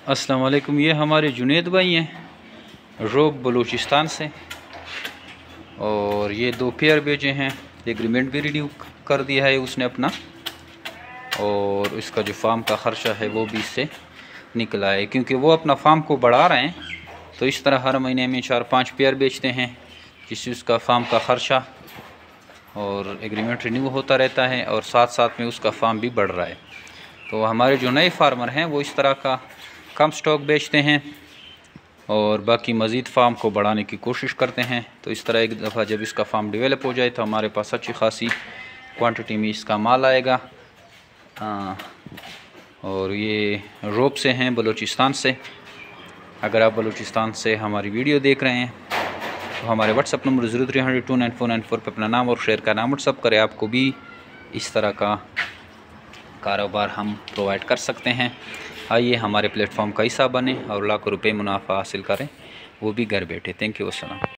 अस्सलाम वालेकुम। ये हमारे जुनेद भाई हैं रोब बलूचिस्तान से, और ये 2 पेयर बेचे हैं। एग्रीमेंट भी रिन्यू कर दिया है उसने अपना, और इसका जो फार्म का ख़र्चा है वो भी इससे निकला है, क्योंकि वो अपना फार्म को बढ़ा रहे हैं। तो इस तरह हर महीने में 4-5 पेयर बेचते हैं, जिससे उसका फार्म का ख़र्चा और एग्रीमेंट रिन्यू होता रहता है, और साथ साथ में उसका फार्म भी बढ़ रहा है। तो हमारे जो नए फार्मर हैं वो इस तरह का कम स्टॉक बेचते हैं और बाकी मज़ीद फार्म को बढ़ाने की कोशिश करते हैं। तो इस तरह एक दफ़ा जब इसका फार्म डेवलप हो जाए तो हमारे पास अच्छी खासी क्वांटिटी में इसका माल आएगा। और ये रोब से हैं, बलूचिस्तान से। अगर आप बलूचिस्तान से हमारी वीडियो देख रहे हैं तो हमारे व्हाट्सअप नंबर 0300299494 पर अपना नाम और शेयर का नाम व्हाट्सअप करें। आपको भी इस तरह का कारोबार हम प्रोवाइड कर सकते हैं। आइए हमारे प्लेटफॉर्म का हिस्सा बने और लाखों रुपए मुनाफा हासिल करें, वो भी घर बैठे। Thank you. अस्सलाम।